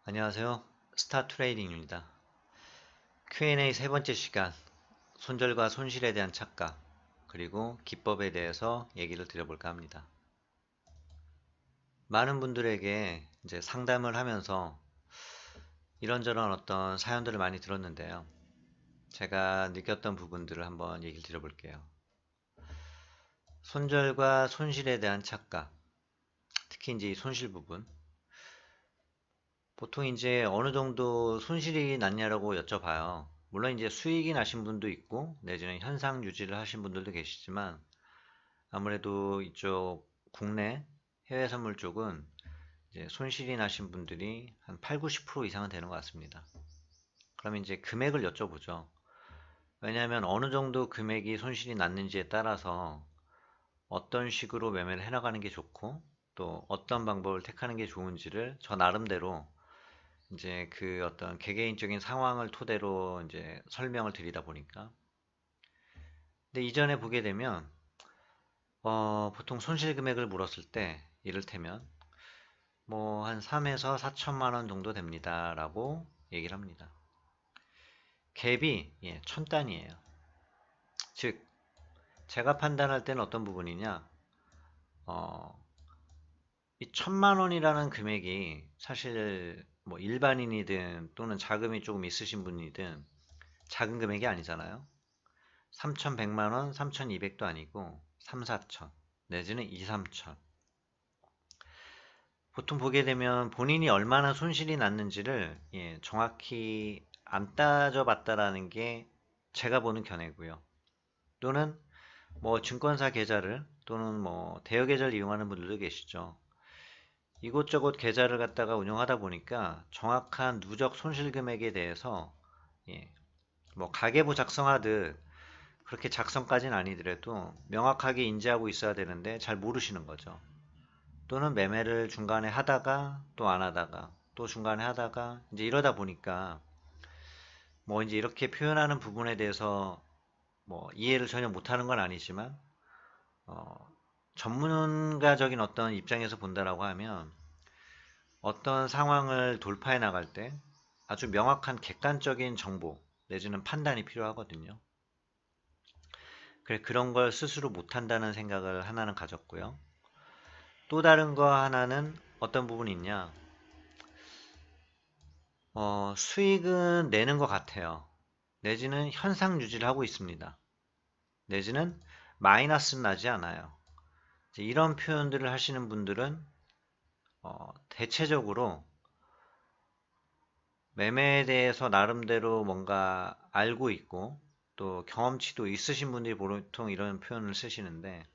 안녕하세요. 스타 트레이딩입니다. Q&A 세 번째 시간, 손절과 손실에 대한 착각, 그리고 기법에 대해서 얘기를 드려볼까 합니다. 많은 분들에게 이제 상담을 하면서 이런저런 어떤 사연들을 많이 들었는데요. 제가 느꼈던 부분들을 한번 얘기를 드려볼게요. 손절과 손실에 대한 착각, 특히 이제 이 손실 부분. 보통 이제 어느 정도 손실이 났냐라고 여쭤봐요. 물론 이제 수익이 나신 분도 있고, 내지는 현상 유지를 하신 분들도 계시지만, 아무래도 이쪽 국내 해외 선물 쪽은 이제 손실이 나신 분들이 한 8, 90% 이상은 되는 것 같습니다. 그러면 이제 금액을 여쭤보죠. 왜냐하면 어느 정도 금액이 손실이 났는지에 따라서 어떤 식으로 매매를 해나가는 게 좋고, 또 어떤 방법을 택하는 게 좋은지를 저 나름대로 이제 그 어떤 개개인적인 상황을 토대로 이제 설명을 드리다 보니까. 근데 이전에 보게 되면, 보통 손실 금액을 물었을 때, 이를테면, 뭐, 한 3에서 4천만 원 정도 됩니다. 라고 얘기를 합니다. 갭이, 예, 천 단위예요. 즉, 제가 판단할 때는 어떤 부분이냐, 어, 이 천만 원이라는 금액이 사실 뭐 일반인이든 또는 자금이 조금 있으신 분이든 작은 금액이 아니잖아요. 3,100만 원, 3,200도 아니고 3, 4천 내지는 2, 3천. 보통 보게 되면 본인이 얼마나 손실이 났는지를 예, 정확히 안 따져봤다라는 게 제가 보는 견해고요. 또는 뭐 증권사 계좌를 또는 뭐 대여 계좌를 이용하는 분들도 계시죠. 이곳저곳 계좌를 갖다가 운영하다 보니까 정확한 누적 손실 금액에 대해서 예, 뭐 가계부 작성하듯 그렇게 작성까지는 아니더라도 명확하게 인지하고 있어야 되는데 잘 모르시는 거죠. 또는 매매를 중간에 하다가 또 안 하다가 또 중간에 하다가 이제 이러다 보니까 뭐 이제 이렇게 표현하는 부분에 대해서 뭐 이해를 전혀 못하는 건 아니지만 어, 전문가적인 어떤 입장에서 본다라고 하면 어떤 상황을 돌파해 나갈 때 아주 명확한 객관적인 정보 내지는 판단이 필요하거든요. 그래 그런 걸 스스로 못한다는 생각을 하나는 가졌고요. 또 다른 거 하나는 어떤 부분이 있냐? 수익은 내는 것 같아요. 내지는 현상 유지를 하고 있습니다. 내지는 마이너스는 나지 않아요. 이런 표현들을 하시는 분들은 대체적으로 매매에 대해서 나름대로 뭔가 알고 있고 또 경험치도 있으신 분들이 보통 이런 표현을 쓰시는데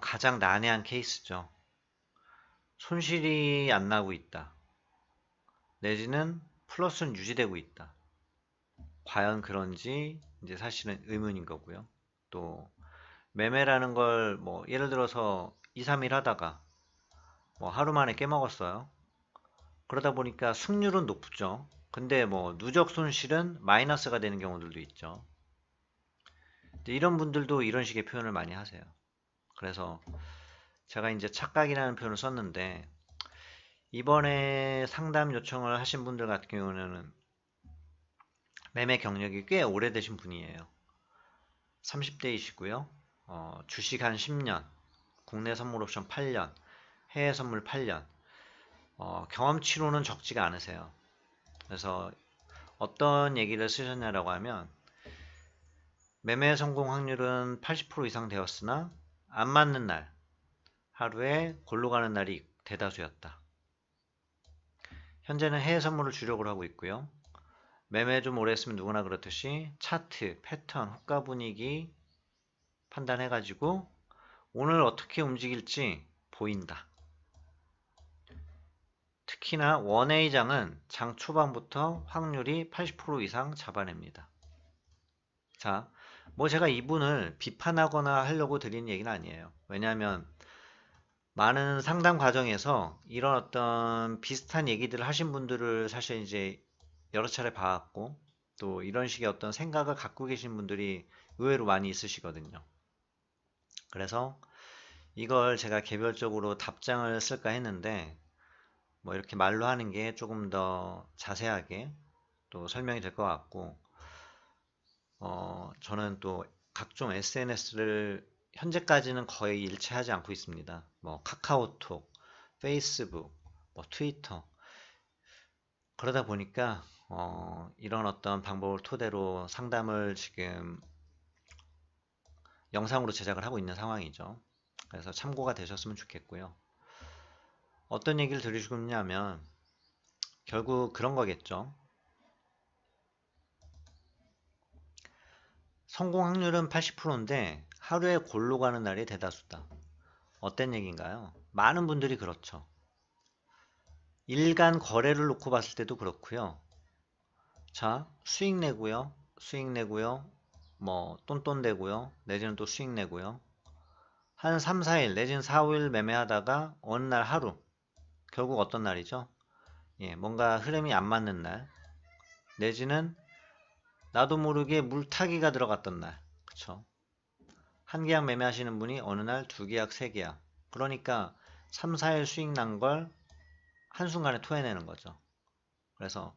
가장 난해한 케이스죠. 손실이 안 나고 있다. 내지는 플러스는 유지되고 있다. 과연 그런지 이제 사실은 의문인 거고요. 또 매매라는 걸 뭐 예를 들어서 2, 3일 하다가 뭐 하루 만에 깨먹었어요. 그러다 보니까 승률은 높죠. 근데 뭐 누적 손실은 마이너스가 되는 경우들도 있죠. 이런 분들도 이런 식의 표현을 많이 하세요. 그래서 제가 이제 착각이라는 표현을 썼는데 이번에 상담 요청을 하신 분들 같은 경우는 매매 경력이 꽤 오래되신 분이에요. 30대이시고요. 주식 한 10년, 국내 선물 옵션 8년, 해외 선물 8년, 경험치로는 적지가 않으세요. 그래서 어떤 얘기를 쓰셨냐라고 하면 매매 성공 확률은 80% 이상 되었으나 안 맞는 날, 하루에 골로 가는 날이 대다수였다. 현재는 해외 선물을 주력으로 하고 있고요. 매매 좀 오래 했으면 누구나 그렇듯이 차트, 패턴, 호가 분위기 판단해가지고 오늘 어떻게 움직일지 보인다. 특히나 원A장은 장 초반부터 확률이 80% 이상 잡아냅니다. 자, 뭐 제가 이분을 비판하거나 하려고 드린 얘기는 아니에요. 왜냐하면 많은 상담 과정에서 이런 어떤 비슷한 얘기들을 하신 분들을 사실 이제 여러 차례 봐왔고 또 이런 식의 어떤 생각을 갖고 계신 분들이 의외로 많이 있으시거든요. 그래서 이걸 제가 개별적으로 답장을 쓸까 했는데 뭐 이렇게 말로 하는 게 조금 더 자세하게 또 설명이 될 것 같고, 저는 또 각종 SNS를 현재까지는 거의 일체하지 않고 있습니다. 뭐 카카오톡, 페이스북, 뭐 트위터. 그러다 보니까 이런 어떤 방법을 토대로 상담을 지금 영상으로 제작을 하고 있는 상황이죠. 그래서 참고가 되셨으면 좋겠고요. 어떤 얘기를 드리고 싶냐면 결국 그런 거겠죠. 성공 확률은 80%인데 하루에 골로 가는 날이 대다수다. 어떤 얘기인가요? 많은 분들이 그렇죠. 일간 거래를 놓고 봤을 때도 그렇고요. 자, 수익 내고요. 수익 내고요. 뭐 똔똔 대고요. 내지는 또 수익 내고요. 한 3, 4일 내지는 4, 5일 매매하다가 어느 날 하루 결국 어떤 날이죠? 예, 뭔가 흐름이 안 맞는 날 내지는 나도 모르게 물타기가 들어갔던 날. 그쵸? 한 계약 매매하시는 분이 어느 날 두 계약, 세 계약. 그러니까 3, 4일 수익 난 걸 한순간에 토해내는 거죠. 그래서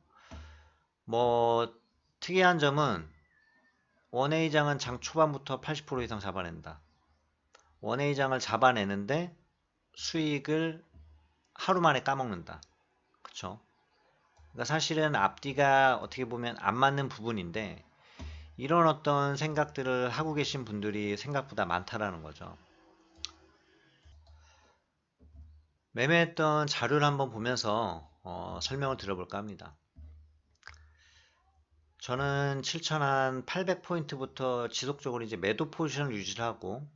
뭐 특이한 점은 원에이장은 장 초반부터 80% 이상 잡아낸다. 원에이장을 잡아내는데 수익을 하루 만에 까먹는다. 그쵸? 그러니까 사실은 앞뒤가 어떻게 보면 안 맞는 부분인데 이런 어떤 생각들을 하고 계신 분들이 생각보다 많다라는 거죠. 매매했던 자료를 한번 보면서 설명을 드려볼까 합니다. 저는 7,800포인트부터 지속적으로 이제 매도 포지션을 유지를 하고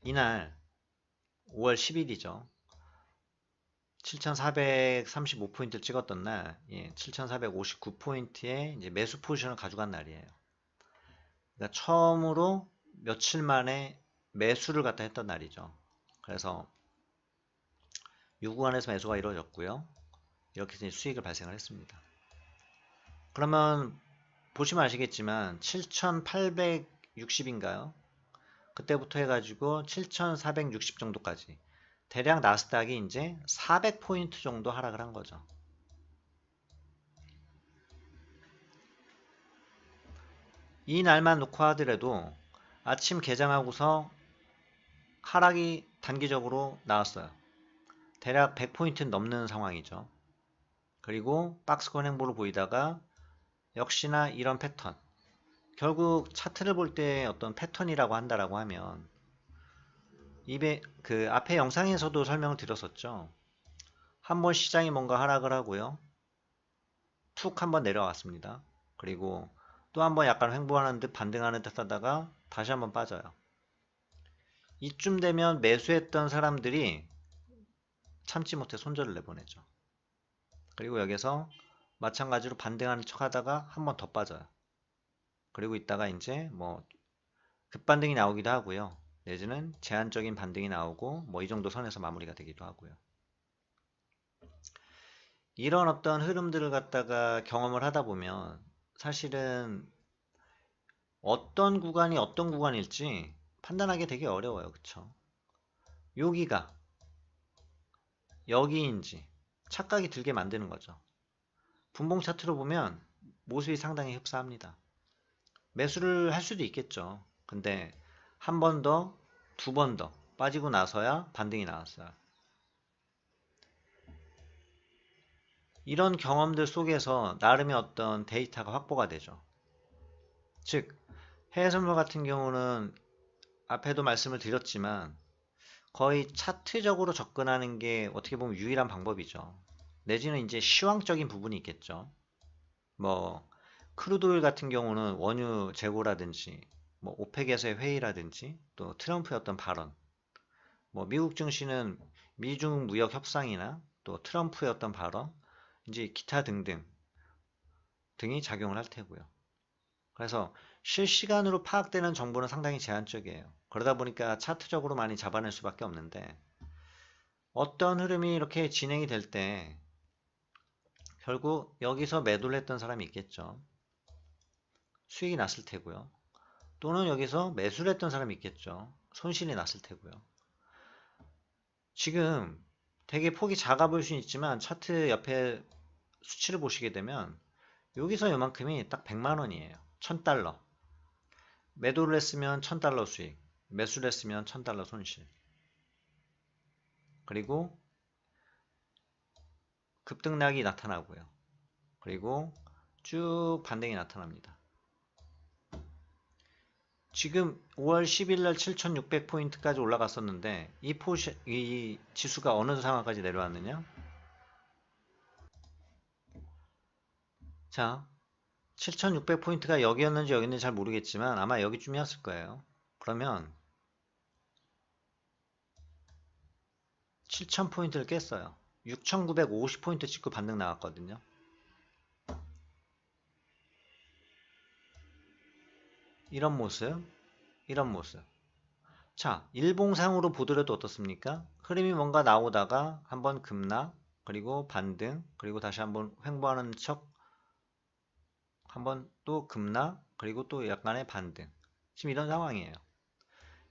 이날 5월 10일이죠. 7,435포인트를 찍었던 날, 7,459포인트에 이제 매수 포지션을 가져간 날이에요. 그러니까 처음으로 며칠 만에 매수를 갖다 했던 날이죠. 그래서 유구간에서 매수가 이루어졌고요. 이렇게 이제 수익을 발생을 했습니다. 그러면 보시면 아시겠지만 7,860인가요? 그때부터 해가지고 7,460 정도까지 대략 나스닥이 이제 400포인트 정도 하락을 한 거죠. 이 날만 놓고 하더라도 아침 개장하고서 하락이 단기적으로 나왔어요. 대략 100포인트 넘는 상황이죠. 그리고 박스권 행보를 보이다가 역시나 이런 패턴. 결국 차트를 볼 때 어떤 패턴이라고 한다라고 하면 그 앞에 영상에서도 설명을 드렸었죠. 한번 시장이 뭔가 하락을 하고요. 툭 한번 내려왔습니다. 그리고 또 한번 약간 횡보하는 듯 반등하는 듯 하다가 다시 한번 빠져요. 이쯤 되면 매수했던 사람들이 참지 못해 손절을 내보내죠. 그리고 여기서 마찬가지로 반등하는 척 하다가 한번 더 빠져요. 그리고 있다가 이제 뭐 급반등이 나오기도 하고요. 내지는 제한적인 반등이 나오고 뭐 이 정도 선에서 마무리가 되기도 하고요. 이런 어떤 흐름들을 갖다가 경험을 하다 보면 사실은 어떤 구간이 어떤 구간일지 판단하기 되게 어려워요. 그쵸? 여기가 여기인지 착각이 들게 만드는 거죠. 분봉 차트로 보면 모습이 상당히 흡사합니다. 매수를 할 수도 있겠죠. 근데 한 번 더, 두 번 더 빠지고 나서야 반등이 나왔어요. 이런 경험들 속에서 나름의 어떤 데이터가 확보가 되죠. 즉, 해외선물 같은 경우는 앞에도 말씀을 드렸지만 거의 차트적으로 접근하는 게 어떻게 보면 유일한 방법이죠. 내지는 이제 시황적인 부분이 있겠죠. 뭐 크루드 오일 같은 경우는 원유 재고라든지 뭐 오펙에서의 회의라든지 또 트럼프의 어떤 발언, 뭐 미국 증시는 미중 무역 협상이나 또 트럼프의 어떤 발언, 이제 기타 등등 등이 작용을 할 테고요. 그래서 실시간으로 파악되는 정보는 상당히 제한적이에요. 그러다 보니까 차트적으로 많이 잡아낼 수밖에 없는데 어떤 흐름이 이렇게 진행이 될 때 결국 여기서 매도를 했던 사람이 있겠죠. 수익이 났을 테고요. 또는 여기서 매수를 했던 사람이 있겠죠. 손실이 났을 테고요. 지금 되게 폭이 작아 보일 수는 있지만 차트 옆에 수치를 보시게 되면 여기서 요만큼이 딱 100만 원이에요. 1000달러. 매도를 했으면 1000달러 수익, 매수를 했으면 1000달러 손실. 그리고 급등락이 나타나고요. 그리고 쭉 반등이 나타납니다. 지금 5월 10일 날 7600포인트까지 올라갔었는데 이 지수가 어느 상황까지 내려왔느냐? 자, 7600포인트가 여기였는지 여기였는지 잘 모르겠지만 아마 여기쯤이었을 거예요. 그러면 7000포인트를 깼어요. 6950포인트 찍고 반등 나왔거든요. 이런 모습, 이런 모습. 자, 일봉상으로 보더라도 어떻습니까? 흐름이 뭔가 나오다가 한번 급락, 그리고 반등, 그리고 다시 한번 횡보하는 척, 한번 또 급락, 그리고 또 약간의 반등. 지금 이런 상황이에요.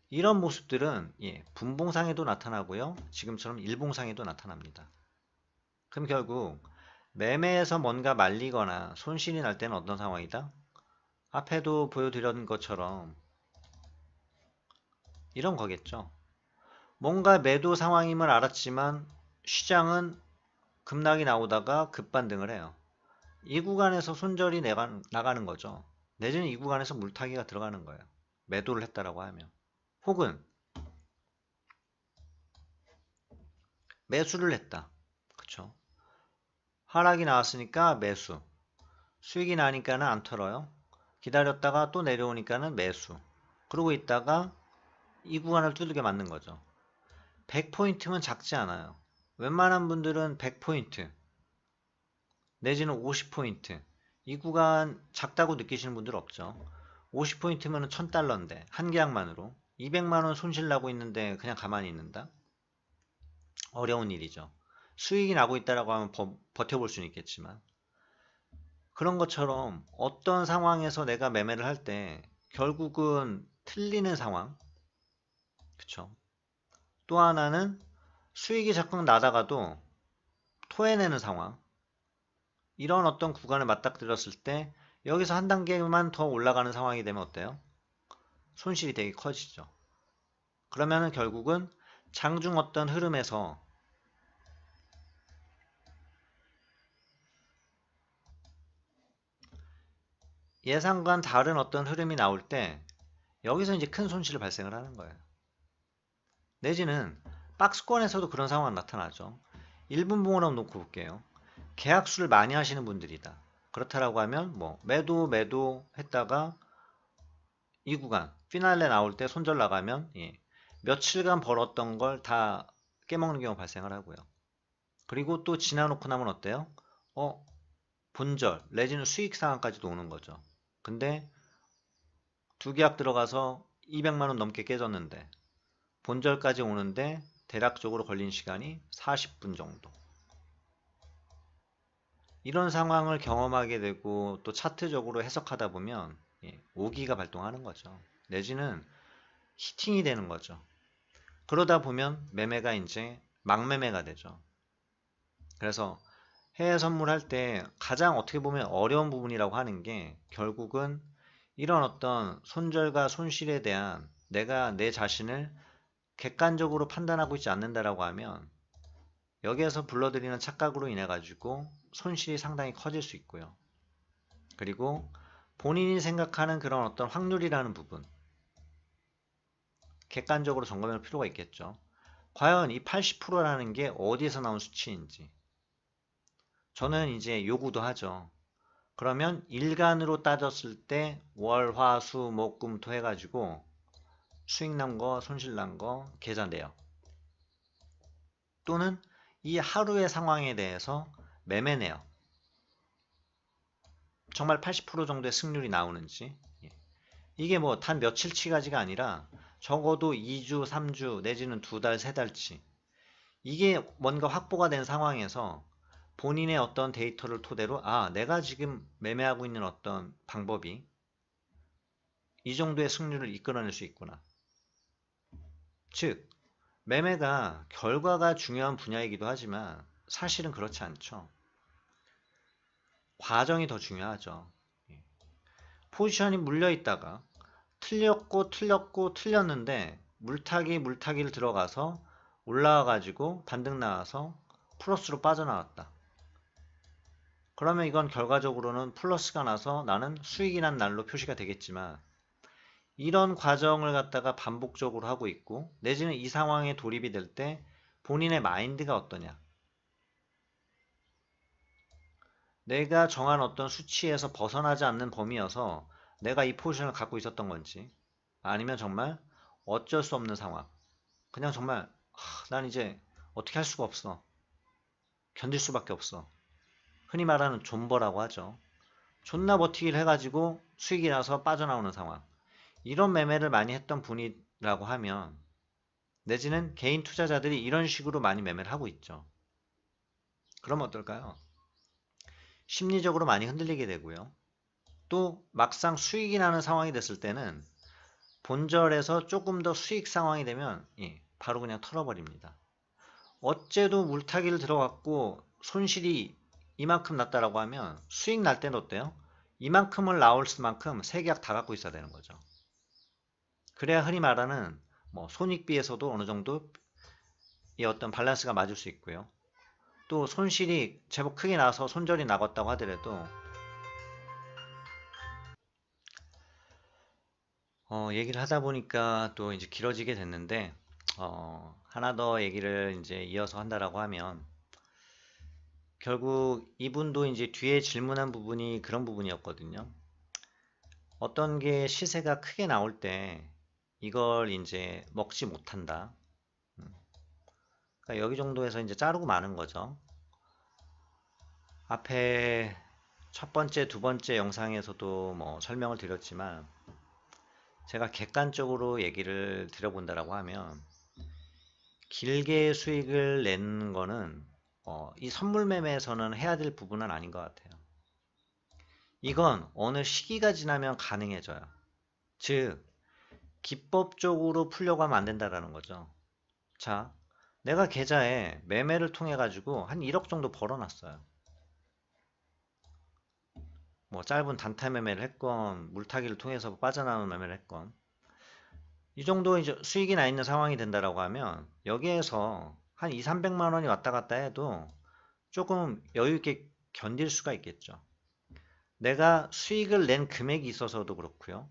이런 모습들은 분봉상에도 나타나고요. 지금처럼 일봉상에도 나타납니다. 그럼 결국 매매에서 뭔가 말리거나 손실이 날 때는 어떤 상황이다? 앞에도 보여드린 것처럼 이런 거겠죠. 뭔가 매도 상황임을 알았지만 시장은 급락이 나오다가 급반등을 해요. 이 구간에서 손절이 나가는 거죠. 내지는 이 구간에서 물타기가 들어가는 거예요. 매도를 했다라고 하면. 혹은 매수를 했다. 그쵸? 하락이 나왔으니까 매수. 수익이 나니까는 안 털어요. 기다렸다가 또 내려오니까는 매수. 그러고 있다가 이 구간을 두들겨 맞는 거죠. 100포인트면 작지 않아요. 웬만한 분들은 100포인트 내지는 50포인트 이 구간 작다고 느끼시는 분들 없죠. 50포인트면 1000달러인데 한 계약만으로 200만원 손실 나고 있는데 그냥 가만히 있는다? 어려운 일이죠. 수익이 나고 있다라고 하면 버텨볼 수는 있겠지만 그런 것처럼 어떤 상황에서 내가 매매를 할 때 결국은 틀리는 상황, 그쵸? 또 하나는 수익이 자꾸 나다가도 토해내는 상황, 이런 어떤 구간을 맞닥뜨렸을 때 여기서 한 단계만 더 올라가는 상황이 되면 어때요? 손실이 되게 커지죠. 그러면은 결국은 장중 어떤 흐름에서 예상과는 다른 어떤 흐름이 나올 때 여기서 이제 큰 손실을 발생을 하는 거예요. 내지는 박스권에서도 그런 상황이 나타나죠. 1분봉을 한번 놓고 볼게요. 계약수를 많이 하시는 분들이다. 그렇다라고 하면 뭐 매도 했다가 이 구간 피날레 나올 때 손절 나가면 며칠간 벌었던 걸 다 깨먹는 경우 발생을 하고요. 그리고 또 지나놓고 나면 어때요? 본절 내지는 수익 상황까지도 오는 거죠. 근데 두 계약 들어가서 200만원 넘게 깨졌는데 본절까지 오는데 대략적으로 걸린 시간이 40분 정도. 이런 상황을 경험하게 되고 또 차트적으로 해석하다 보면 오기가 발동하는 거죠. 내지는 히팅이 되는 거죠. 그러다 보면 매매가 이제 막매매가 되죠. 그래서 해외 선물할 때 가장 어떻게 보면 어려운 부분이라고 하는 게 결국은 이런 어떤 손절과 손실에 대한 내가 내 자신을 객관적으로 판단하고 있지 않는다라고 하면 여기에서 불러들이는 착각으로 인해 가지고 손실이 상당히 커질 수 있고요. 그리고 본인이 생각하는 그런 어떤 확률이라는 부분 객관적으로 점검할 필요가 있겠죠. 과연 이 80%라는 게 어디에서 나온 수치인지 저는 이제 요구도 하죠. 그러면 일간으로 따졌을 때 월, 화, 수, 목, 금, 토 해가지고 수익 난 거, 손실 난 거 계산돼요. 또는 이 하루의 상황에 대해서 매매내요. 정말 80% 정도의 승률이 나오는지 이게 뭐 단 며칠치가지가 아니라 적어도 2주, 3주 내지는 2달, 3달치 이게 뭔가 확보가 된 상황에서 본인의 어떤 데이터를 토대로 내가 지금 매매하고 있는 어떤 방법이 이 정도의 승률을 이끌어낼 수 있구나. 즉 매매가 결과가 중요한 분야이기도 하지만 사실은 그렇지 않죠. 과정이 더 중요하죠. 예. 포지션이 물려 있다가 틀렸고 틀렸고 틀렸는데 물타기를 들어가서 올라와 가지고 반등 나와서 플러스로 빠져나왔다. 그러면 이건 결과적으로는 플러스가 나서 나는 수익이 난 날로 표시가 되겠지만, 이런 과정을 갖다가 반복적으로 하고 있고 내지는 이 상황에 돌입이 될 때 본인의 마인드가 어떠냐, 내가 정한 어떤 수치에서 벗어나지 않는 범위여서 내가 이 포지션을 갖고 있었던 건지, 아니면 정말 어쩔 수 없는 상황, 그냥 정말 난 이제 어떻게 할 수가 없어, 견딜 수밖에 없어, 흔히 말하는 존버라고 하죠. 존나 버티기를 해가지고 수익이 나서 빠져나오는 상황, 이런 매매를 많이 했던 분이라고 하면, 내지는 개인 투자자들이 이런 식으로 많이 매매를 하고 있죠. 그러면 어떨까요? 심리적으로 많이 흔들리게 되고요. 또 막상 수익이 나는 상황이 됐을 때는 본절에서 조금 더 수익 상황이 되면 바로 그냥 털어버립니다. 어째도 물타기를 들어갔고 손실이 이만큼 났다라고 하면 수익 날 때는 어때요? 이만큼을 나올 만큼 세 계약 다 갖고 있어야 되는 거죠. 그래야 흔히 말하는 뭐 손익비에서도 어느 정도 이 어떤 밸런스가 맞을 수 있고요. 또 손실이 제법 크게 나서 손절이 나갔다고 하더라도 얘기를 하다 보니까 또 이제 길어지게 됐는데, 하나 더 얘기를 이제 이어서 한다라고 하면, 결국 이분도 이제 뒤에 질문한 부분이 그런 부분이었거든요. 어떤 게 시세가 크게 나올 때 이걸 이제 먹지 못한다. 그러니까 여기 정도에서 이제 자르고 마는 거죠. 앞에 첫 번째, 두 번째 영상에서도 뭐 설명을 드렸지만, 제가 객관적으로 얘기를 드려본다라고 하면, 길게 수익을 내는 거는 이 선물 매매에서는 해야 될 부분은 아닌 것 같아요. 이건 어느 시기가 지나면 가능해져요. 즉, 기법적으로 풀려고 하면 안 된다라는 거죠. 자, 내가 계좌에 매매를 통해 가지고 한 1억 정도 벌어놨어요. 뭐 짧은 단타 매매를 했건 물타기를 통해서 빠져나오는 매매를 했건, 이 정도 이제 수익이 나 있는 상황이 된다라고 하면 여기에서 한 2, 300만 원이 왔다 갔다 해도 조금 여유 있게 견딜 수가 있겠죠. 내가 수익을 낸 금액이 있어서도 그렇고요.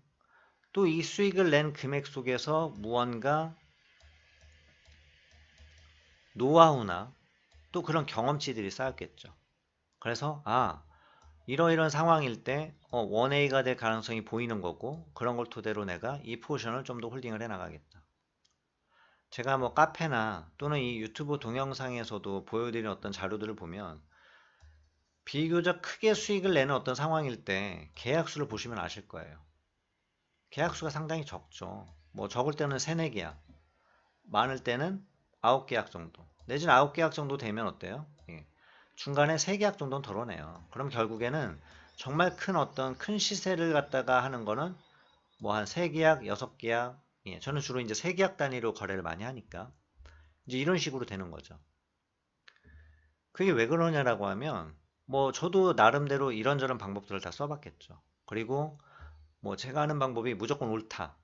또 이 수익을 낸 금액 속에서 무언가 노하우나 또 그런 경험치들이 쌓였겠죠. 그래서 이러이런 상황일 때 원A가 될 가능성이 보이는 거고, 그런 걸 토대로 내가 이 포지션을 좀 더 홀딩을 해 나가겠다. 제가 뭐 카페나 또는 이 유튜브 동영상에서도 보여드리는 어떤 자료들을 보면 비교적 크게 수익을 내는 어떤 상황일 때 계약수를 보시면 아실 거예요. 계약수가 상당히 적죠. 뭐 적을 때는 3, 4계약, 많을 때는 9계약 정도, 내지는 9계약 정도 되면 어때요? 중간에 3계약 정도는 덜어내요. 그럼 결국에는 정말 큰 어떤 큰 시세를 갖다가 하는 거는 뭐 한 3계약, 6계약, 저는 주로 이제 3계약 단위로 거래를 많이 하니까 이제 이런 식으로 되는 거죠. 그게 왜 그러냐라고 하면, 뭐 저도 나름대로 이런저런 방법들을 다 써봤겠죠. 그리고 뭐 제가 하는 방법이 무조건 옳다,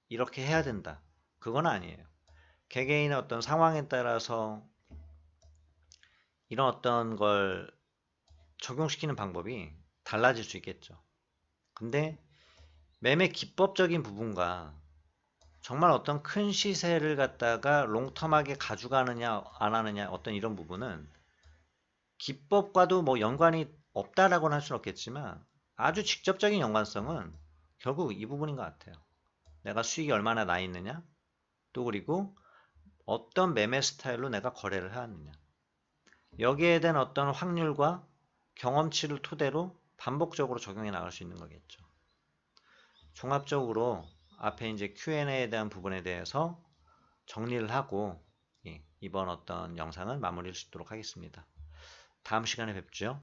이렇게 해야 된다, 그건 아니에요. 개개인의 어떤 상황에 따라서 이런 어떤 걸 적용시키는 방법이 달라질 수 있겠죠. 근데 매매 기법적인 부분과 정말 어떤 큰 시세를 갖다가 롱텀하게 가져가느냐 안 하느냐, 어떤 이런 부분은 기법과도 뭐 연관이 없다라고는 할 수는 없겠지만 아주 직접적인 연관성은 결국 이 부분인 것 같아요. 내가 수익이 얼마나 나 있느냐, 또 그리고 어떤 매매 스타일로 내가 거래를 하느냐, 여기에 대한 어떤 확률과 경험치를 토대로 반복적으로 적용해 나갈 수 있는 거겠죠. 종합적으로 앞에 이제 Q&A에 대한 부분에 대해서 정리를 하고 이번 어떤 영상은 마무리를 짓도록 하겠습니다. 다음 시간에 뵙죠.